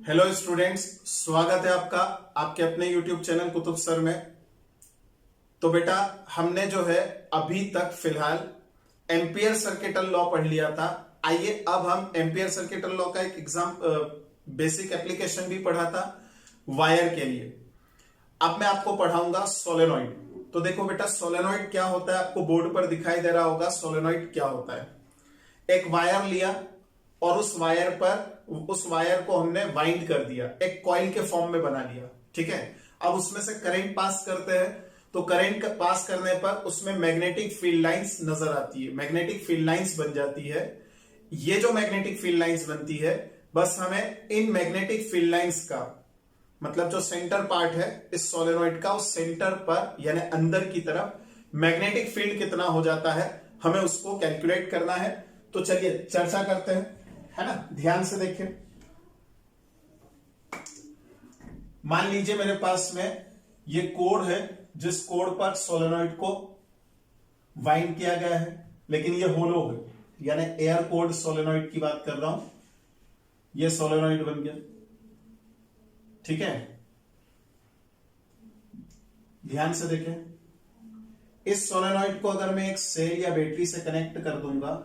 Hello students, स्वागत है आपका आपके अपने यूट्यूब चैनल कुतुब सर में। तो बेटा, हमने जो है अभी तक फिलहाल एम्पियर सर्किटल लॉ पढ़ लिया था। आइए अब हम एम्पियर सर्किटल लॉ का एक एग्जाम बेसिक एप्लीकेशन भी पढ़ा था वायर के लिए। अब मैं आपको पढ़ाऊंगा सोलेनॉइड। तो देखो बेटा, सोलेनॉइड क्या होता है आपको बोर्ड पर दिखाई दे रहा होगा। सोलेनॉइड क्या होता है? एक वायर लिया और उस वायर को हमने वाइंड कर दिया, एक कॉइल के फॉर्म में बना लिया। ठीक है, अब उसमें से करंट पास करते हैं, तो करंट पास करने पर उसमें मैग्नेटिक फील्ड लाइंस नजर आती है, मैग्नेटिक फील्ड लाइंस बन जाती है। ये जो मैग्नेटिक फील्ड लाइंस बनती है, बस हमें इन मैग्नेटिक फील्ड लाइंस का मतलब जो सेंटर पार्ट है इस सोलेनॉइड का, उस सेंटर पर यानी अंदर की तरफ मैग्नेटिक फील्ड कितना हो जाता है, हमें उसको कैलकुलेट करना है। तो चलिए चर्चा करते हैं, है ना। ध्यान से देखें। मान लीजिए मेरे पास में ये कोड है, जिस कोड पर सोलेनॉइड को वाइंड किया गया है, लेकिन ये होलो है, यानी एयर कोड सोलेनॉइड की बात कर रहा हूं। ये सोलेनॉइड बन गया। ठीक है, ध्यान से देखें। इस सोलेनॉइड को अगर मैं एक सेल या बैटरी से कनेक्ट कर दूंगा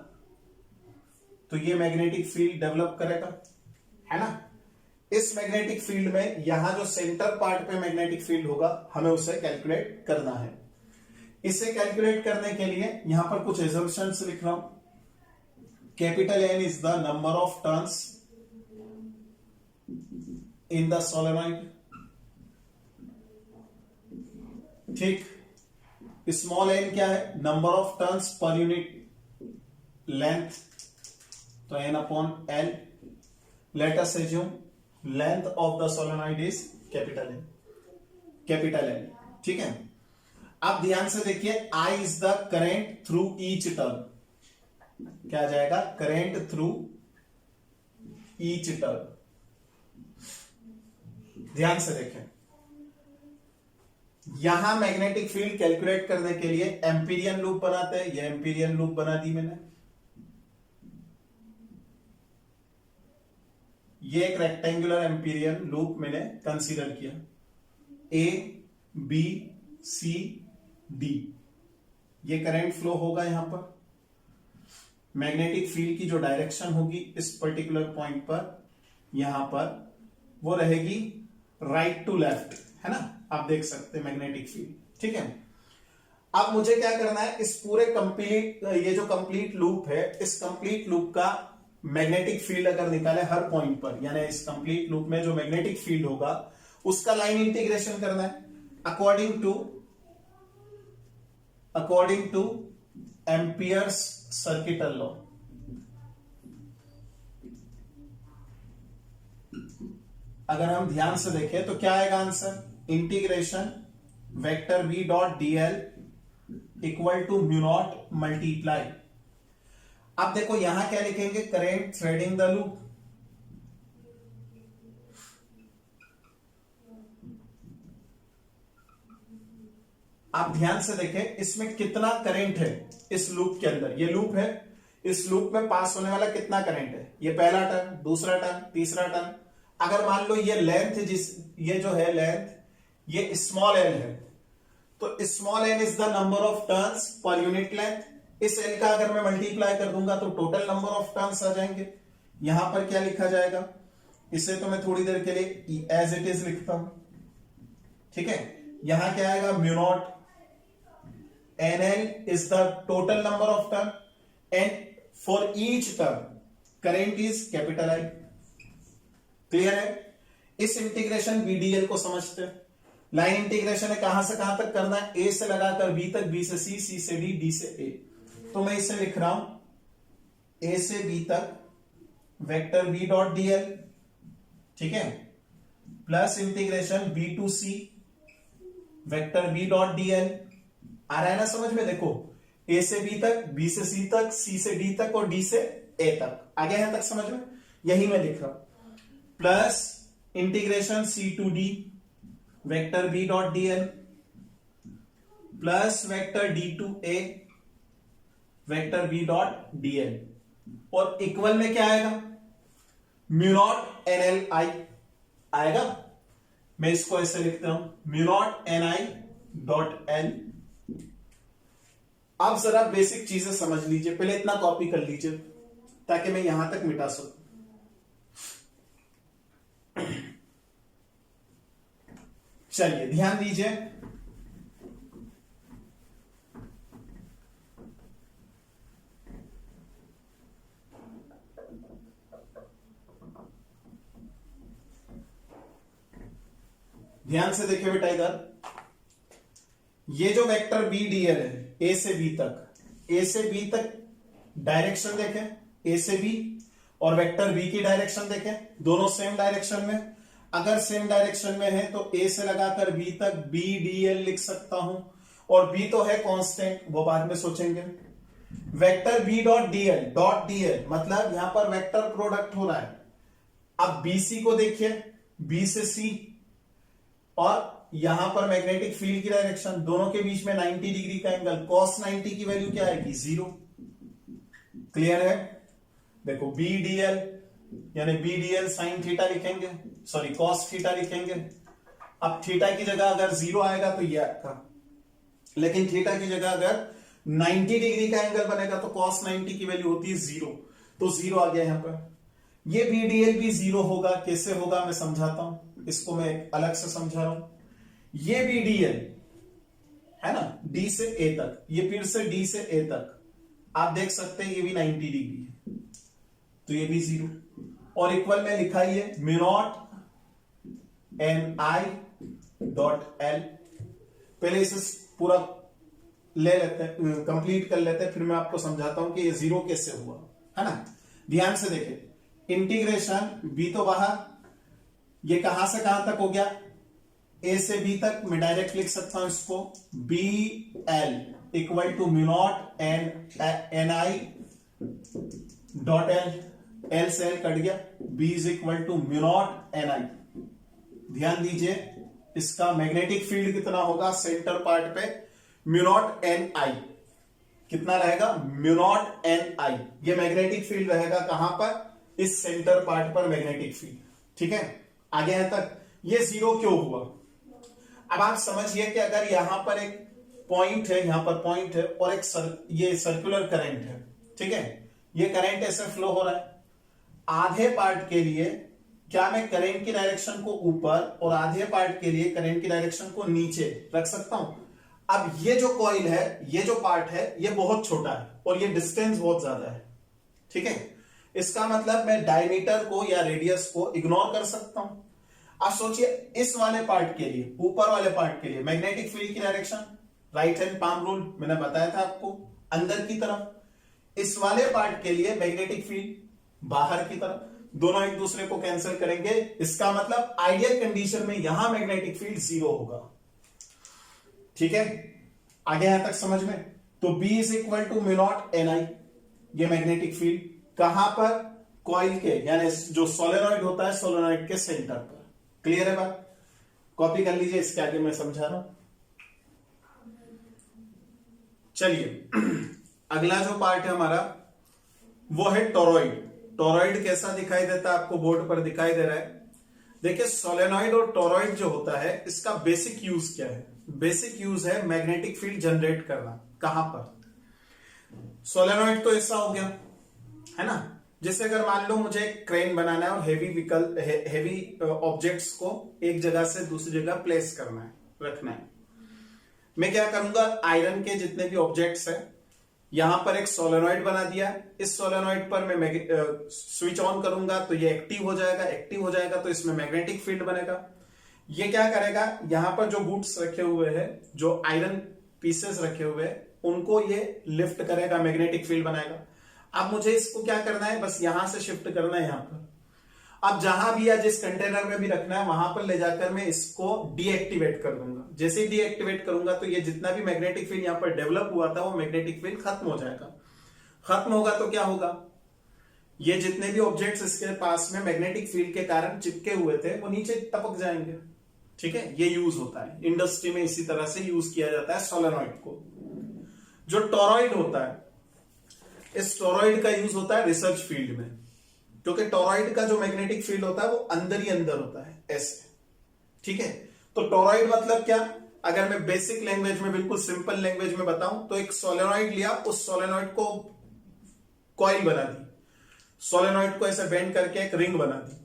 तो ये मैग्नेटिक फील्ड डेवलप करेगा, है ना। इस मैग्नेटिक फील्ड में यहां जो सेंटर पार्ट पे मैग्नेटिक फील्ड होगा, हमें उसे कैलकुलेट करना है। इसे कैलकुलेट करने के लिए यहां पर कुछ एजम्पशंस लिख रहा हूं। Capital N is the number of turns in the solenoid. ठीक, स्मॉल एन क्या है? Number of turns per unit length, तो n upon l। Let us assume length of the solenoid is capital N। ठीक है, अब ध्यान से देखिए, I is the current through each turn. क्या आ जाएगा? Current through each turn. ध्यान से देखें, यहां मैग्नेटिक फील्ड कैलकुलेट करने के लिए एम्पीरियन लूप बनाते हैं। ये एम्पीरियन लूप बना दी मैंने। ये एक रेक्टेंगुलर एम्पीरियन लूप मैंने कंसीडर किया। ए बी सी डी, ये करंट फ्लो होगा। यहां पर मैग्नेटिक फील्ड की जो डायरेक्शन होगी इस पर्टिकुलर पॉइंट पर, यहां पर वो रहेगी राइट टू लेफ्ट, है ना। आप देख सकते हैं मैग्नेटिक फील्ड। ठीक है, अब मुझे क्या करना है, इस पूरे कंप्लीट ये जो कंप्लीट लूप है, इस कंप्लीट लूप का मैग्नेटिक फील्ड अगर निकाले हर पॉइंट पर, यानी इस कंप्लीट लूप में जो मैग्नेटिक फील्ड होगा उसका लाइन इंटीग्रेशन करना है according to Ampere's circuital law. अगर हम ध्यान से देखें तो क्या आएगा answer? Integration vector v dot dl equal to mu naught multiply. अब देखो यहां क्या लिखेंगे? Current threading the loop. आप ध्यान से देखें, इसमें कितना करंट है इस लूप के अंदर। ये लूप है, इस लूप में पास होने वाला कितना करंट है? ये पहला टर्न, दूसरा टर्न, तीसरा टर्न। अगर मान लो ये लेंथ, ये जो है लेंथ, ये स्मॉल एल है, तो small n is the number of turns per unit length. इस एल का अगर मैं मल्टीप्लाई कर दूंगा तो टोटल नंबर ऑफ टर्न्स आ जाएंगे। यहां पर क्या लिखा जाएगा? इसे तो मैं थोड़ी देर के लिए एज इट इज लिखता हूं। ठीक है, यहां क्या आएगा? Mu naught N L is the total number of turn and for each turn current is capital I. Clear है? इस इंटीग्रेशन बीडीएल को समझते हैं। लाइन इंटीग्रेशन है, कहां से कहां तक करना है? ए से लगाकर बी तक, बी से सी, सी से डी, डी से ए। तो मैं इसे लिख रहा हूं ए से बी तक वेक्टर बी डॉट डीएल, ठीक है, plus integration B to C vector B dot D. L रहा है ना समझ में? देखो, ए से बी तक, बी से सी तक, सी से डी तक और डी से ए तक। आ गया है तक समझ में? यही मैं लिख रहा हूं। Plus integration C to D vector B dot dl plus vector D to A vector B dot dl, और इक्वल में क्या आएगा? Mu naught N L I. आएगा। मैं इसको ऐसे लिखता हूं mu naught N I dot L. आप जरा बेसिक चीजें समझ लीजिए, पहले इतना कॉपी कर लीजिए ताकि मैं यहां तक मिटा सकूं। चलिए ध्यान दीजिए, ध्यान से देखिए बेटा, इधर ये जो वेक्टर बी डी एल है ए से बी तक, ए से बी तक डायरेक्शन देखें, ए से बी, और वेक्टर बी की डायरेक्शन देखें, दोनों सेम डायरेक्शन में। अगर सेम डायरेक्शन में है तो ए से लगाकर बी तक बी डी एल लिख सकता हूं, और बी तो है कांस्टेंट, वो बाद में सोचेंगे। वेक्टर बी डॉट डीएल मतलब यहां पर वेक्टर प्रोडक्ट हो रहा है। अब बीसी को देखिए, बी से सी, और यहां पर मैग्नेटिक फील्ड की डायरेक्शन, दोनों के बीच में 90 डिग्री का एंगल, cos 90 की वैल्यू क्या आएगी? 0। क्लियर है? देखो बी डीएल यानी बी डीएल साइन थीटा लिखेंगे, सॉरी cos थीटा लिखेंगे। अब थीटा की जगह अगर 0 आएगा तो ये आपका, लेकिन थीटा की जगह अगर 90 डिग्री का एंगल बनेगा तो cos 90 की वैल्यू होती है 0, तो 0 आ गया यहां पर। ये बी डीएल भी 0 होगा, कैसे होगा मैं समझाता हूं, इसको मैं अलग से समझा रहा हूं। ये बी डीएल है ना, डी से ए तक, ये फिर से डी से ए तक, आप देख सकते हैं ये भी 90 डिग्री है, तो ये भी 0, और इक्वल में लिखा ही है mu naught N I dot L. पहले इसे पूरा ले लेते हैं, कंप्लीट कर लेते हैं, फिर मैं आपको समझाता हूं कि ये 0 कैसे हुआ, है ना। ध्यान से देखें, इंटीग्रेशन बी तो बाहर, ये कहां से कहां तक हो गया? ए से बी तक। मैं डायरेक्ट लिख सकता हूं इसको B L equal to mu naught N I dot L, L से एल कट गया, B is equal to mu naught N I. ध्यान दीजिए, इसका मैग्नेटिक फील्ड कितना होगा सेंटर पार्ट पे? Mu naught N I. कितना रहेगा? Mu naught N I. ये मैग्नेटिक फील्ड रहेगा कहां पर? इस सेंटर पार्ट पर मैग्नेटिक फील्ड। ठीक है, आगे यहां तक। ये 0 क्यों हुआ? अब आप समझिए कि अगर यहां पर एक पॉइंट है, यहां पर पॉइंट है, और एक ये सर्कुलर करंट है, ठीक है, ये करंट ऐसे फ्लो हो रहा है। आधे पार्ट के लिए क्या मैं करंट की डायरेक्शन को ऊपर और आधे पार्ट के लिए करंट की डायरेक्शन को नीचे रख सकता हूं? अब ये जो कॉइल है, ये जो पार्ट है, ये बहुत छोटा है और ये डिस्टेंस बहुत ज्यादा है। ठीक है, इसका मतलब मैं डायमीटर को या रेडियस को इग्नोर कर सकता हूं। आप सोचिए, इस वाले पार्ट के लिए, ऊपर वाले पार्ट के लिए मैग्नेटिक फील्ड की direction right hand palm rule मैंने बताया था आपको, अंदर की तरफ। इस वाले पार्ट के लिए मैग्नेटिक फील्ड बाहर की तरफ, दोनों एक दूसरे को कैंसिल करेंगे। इसका मतलब आइडियल कंडीशन में यहां मैग्नेटिक फील्ड 0 होगा। ठीक है, आगे यहां तक समझ में? तो B is equal to mu naught N I, ये मैग्नेटिक फील्ड कहां पर? कॉइल के, यानी जो सोलेनॉइड होता है सोलेनॉइड के सेंटर पर। क्लियर है बात? कॉपी कर लीजिए, इसके आगे मैं समझा रहा हूं। चलिए अगला जो पार्ट है हमारा वो है टोरॉइड। टोरॉइड कैसा दिखाई देता है? आपको बोर्ड पर दिखाई दे रहा है। देखिए, सोलेनॉइड और टोरॉइड जो होता है, इसका बेसिक यूज क्या है? बेसिक यूज है मैग्नेटिक फील्ड जनरेट करना। कहां पर? सोलेनॉइड तो ऐसा हो गया, है ना, जैसे अगर मान लो मुझे एक क्रेन बनाना है और हेवी ऑब्जेक्ट्स को एक जगह से दूसरी जगह प्लेस करना है, रखना है। मैं क्या करूंगा? आयरन के जितने भी ऑब्जेक्ट्स हैं, यहां पर एक सोलेनॉइड बना दिया। इस सोलेनॉइड पर मैं स्विच ऑन करूंगा तो ये एक्टिव हो जाएगा। एक्टिव हो जाएगा तो इसमें मैग्नेटिक फील्ड बनेगा। ये क्या करेगा? यहां पर जो गुड्स रखे हुए हैं, जो आयरन पीसेस रखे हुए हैं, उनको ये लिफ्ट करेगा, मैग्नेटिक फील्ड बनाएगा। अब मुझे इसको क्या करना है? बस यहां से शिफ्ट करना है यहां पर। अब जहां भी या जिस कंटेनर में भी रखना है वहां पर ले जाकर मैं इसको डीएक्टिवेट कर दूंगा। जैसे ही डीएक्टिवेट करूंगा तो ये जितना भी मैग्नेटिक फील्ड यहां पर डेवलप हुआ था वो मैग्नेटिक फील्ड खत्म हो जाएगा। खत्म होगा तो क्या होगा? ये जितने भी ऑब्जेक्ट्स इसके पास में मैग्नेटिक फील्ड के कारण चिपके हुए थे वो नीचे टपक जाएंगे। ठीक है, ये यूज होता है इंडस्ट्री में, इसी तरह से यूज किया जाता है सोलेनॉइड को। जो टोरॉइड होता है, इस टोरॉइड का यूज होता है रिसर्च फील्ड में। क्योंकि टोरॉइड का जो मैग्नेटिक फील्ड होता है वो अंदर ही अंदर होता है ऐसे, ठीक है। तो टोरॉइड मतलब क्या, अगर मैं बेसिक लैंग्वेज में, बिल्कुल सिंपल लैंग्वेज में बताऊं तो एक सोलेनॉइड लिया, उस सोलेनॉइड को कॉइल बना दी, सोलेनॉइड को ऐसे बेंड करके एक रिंग बना दी,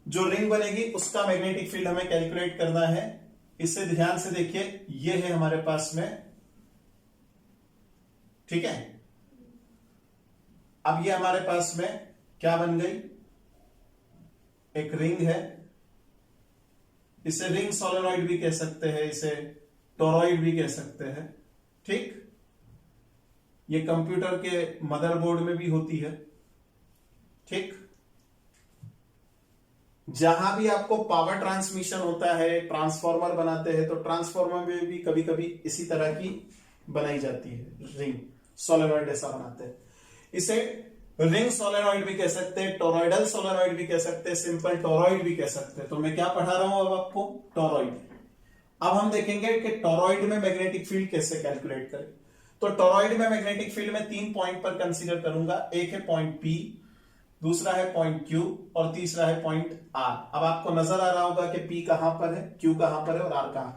जो रिंग बनेगी उसका मैग्नेटिक फील्ड हमें कैलकुलेट करना है। इसे ध्यान से देखिए, ये है हमारे पास में, ठीक है। अब ये हमारे पास में क्या बन गई, एक रिंग है, इसे रिंग सोलेनॉइड भी कह सकते हैं, इसे टोरॉइड भी कह सकते हैं, ठीक। ये कंप्यूटर के मदरबोर्ड में भी होती है, ठीक। जहां भी आपको पावर ट्रांसमिशन होता है, ट्रांसफार्मर बनाते हैं, तो ट्रांसफार्मर में भी कभी कभी इसी तरह की बनाई जाती है रिंग, सोलेनॉइड ऐसा बनाते हैं। इसे रिंग सोलेनॉइड भी कह सकते हैं, टोरॉइडल सोलेनॉइड भी कह सकते हैं, सिंपल टोरॉइड भी कह सकते हैं। तो मैं क्या पढ़ा रहा हूं अब आपको, टोरॉइड। अब हम देखेंगे कि टोरॉइड में मैग्नेटिक फील्ड कैसे कैलकुलेट करें। तो टोरॉइड में मैग्नेटिक फील्ड में 3 पॉइंट पर कंसीडर करूंगा, एक है पॉइंट P, दूसरा है पॉइंट Q और तीसरा है पॉइंट R। अब आपको नजर आ रहा होगा कि P कहां पर है, Q कहां पर है और R कहां।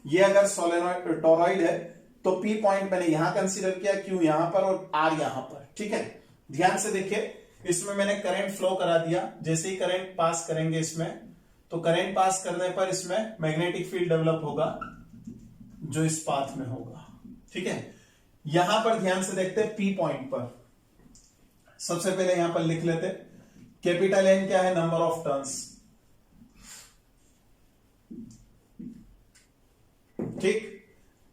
ये अगर सोलेनॉइड टोरॉइड है तो P पॉइंट मैंने यहां कंसीडर किया, Q यहां पर और R यहां पर, ठीक है। ध्यान से देखिए, इसमें मैंने करंट फ्लो करा दिया, जैसे ही करंट पास करेंगे इसमें, तो करंट पास करने पर इसमें मैग्नेटिक फील्ड डेवलप होगा जो इस पाथ में होगा, ठीक है। यहां पर ध्यान से देखते हैं, P पॉइंट पर सबसे पहले यहां पर लिख लेते, कैपिटल N क्या है, नंबर ऑफ टर्न्स, ठीक।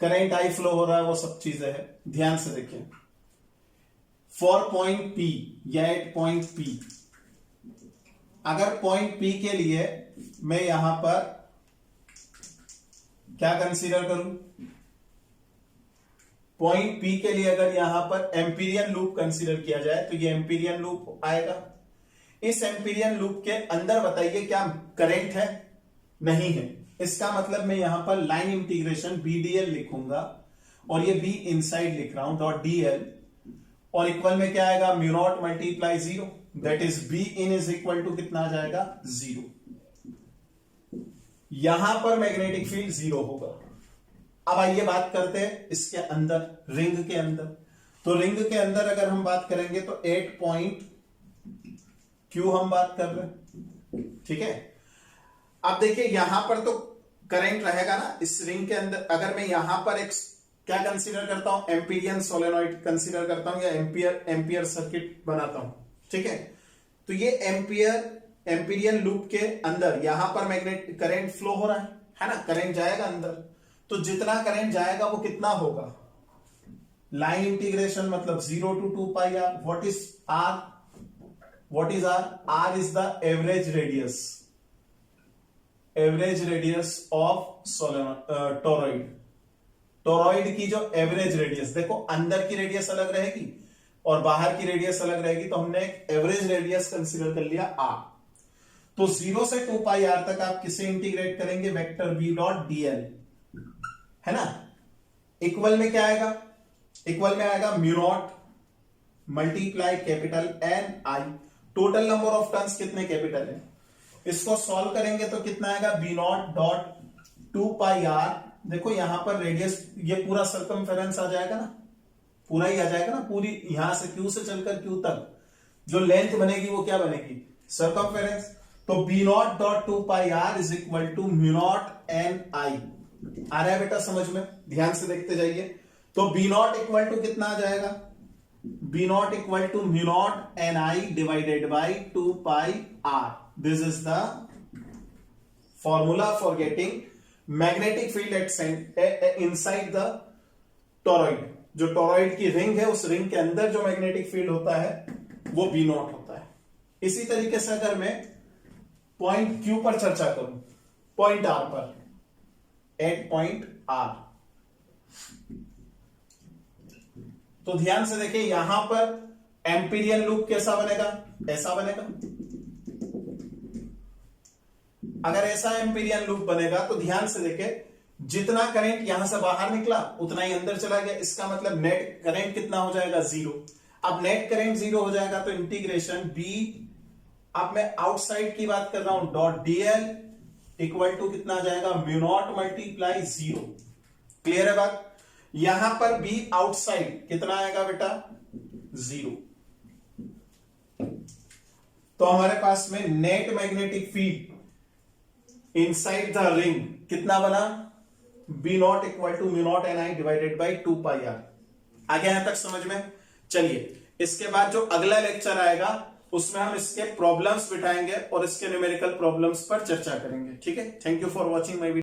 करंट आई फ्लो हो रहा है, वो सब चीजें है। ध्यान से देखिए, फॉर पॉइंट P या एट पॉइंट P, अगर पॉइंट P के लिए मैं यहां पर क्या कंसीडर करूं, पॉइंट P के लिए अगर यहां पर एम्पीरियन लूप कंसीडर किया जाए तो ये एम्पीरियन लूप आएगा। इस एम्पीरियन लूप के अंदर बताइए क्या करंट है, नहीं है। इसका मतलब मैं यहां पर लाइन इंटीग्रेशन BDL लिखूंगा और ये B इनसाइड लिख रहा हूं, डॉट DL, और इक्वल में क्या आएगा, mu naught multiply 0, that is B in is equal to कितना आ जाएगा, 0। यहां पर मैग्नेटिक फील्ड 0 होगा। अब आइए बात करते हैं इसके अंदर, रिंग के अंदर। तो रिंग के अंदर अगर हम बात करेंगे तो 8 पॉइंट Q हम बात कर रहे हैं, ठीक है। अब देखिए यहां पर तो करंट रहेगा ना इस रिंग के अंदर। अगर मैं यहां पर एक क्या कंसीडर करता हूं, एम्पीरियन सोलेनॉइड कंसीडर करता हूं या एम्पियर सर्किट बनाता हूं, ठीक है। तो ये एम्पीरियन लूप के अंदर यहां पर मैग्नेट करंट फ्लो हो रहा है ना, करंट जाएगा अंदर। तो जितना करंट जाएगा वो कितना होगा, लाइन इंटीग्रेशन मतलब 0 to 2 pi r। What is R, what is R, R is the average radius of toroid. Toroid की जो एवरेज रेडियस, देखो अंदर की रेडियस अलग रहेगी और बाहर की रेडियस अलग रहेगी, तो हमने एक एवरेज रेडियस कंसीडर कर लिया R। तो 0 से 2 pi r तक आप किसे इंटीग्रेट करेंगे, वेक्टर B डॉट DL, है ना। इक्वल में क्या आएगा, इक्वल में आएगा mu naught multiply capital N I, total number of turns कितने कैपिटल है, इसको सॉल्व करेंगे तो कितना आएगा, B naught dot 2 pi r। देखो यहां पर रेडियस, ये पूरा सर्कमफेरेंस आ जाएगा ना, पूरा ही आ जाएगा ना, पूरी यहां से Q से चलकर Q तक जो लेंथ बनेगी वो क्या बनेगी, सर्कमफेरेंस। तो B naught dot 2 pi r is equal to mu naught N I। आ रहा है बेटा समझ में, ध्यान से देखते जाइए। तो B नॉट इक्वल टू कितना आ जाएगा, B naught equal to mu naught NI divided by 2 pi r। This is the formula for getting magnetic field at inside the toroid. जो टोरॉइड की रिंग है, उस रिंग के अंदर जो मैग्नेटिक फील्ड होता है वो B नॉट होता है। इसी तरीके से अगर मैं पॉइंट Q पर चर्चा करूं, पॉइंट R पर, एट पॉइंट R, तो ध्यान से देखिए यहां पर एम्पीरियन लूप कैसा बनेगा, ऐसा बनेगा। अगर ऐसा एम्पीरियन लूप बनेगा तो ध्यान से देखिए, जितना करंट यहां से बाहर निकला उतना ही अंदर चला गया, इसका मतलब नेट करंट कितना हो जाएगा, 0। अब नेट करंट 0 हो जाएगा तो इंटीग्रेशन B अब मैं आउटसाइड की बात कर रहा हूं, डॉट डीएल इक्वल टू कितना आ जाएगा, म्यू नॉट मल्टीप्लाई 0। क्लियर है बात। यहां पर भी आउटसाइड कितना आएगा बेटा, 0। तो हमारे पास में net magnetic field inside the ring कितना बना, B naught equal to mu naught N I divided by 2 pi r. आगे यहां तक समझ में। चलिए इसके बाद जो अगला लेक्चर आएगा उसमें हम इसके प्रॉब्लम्स बिठाएंगे और इसके न्यूमेरिकल प्रॉब्लम्स पर चर्चा करेंगे। ठीक है, thank you for watching my video.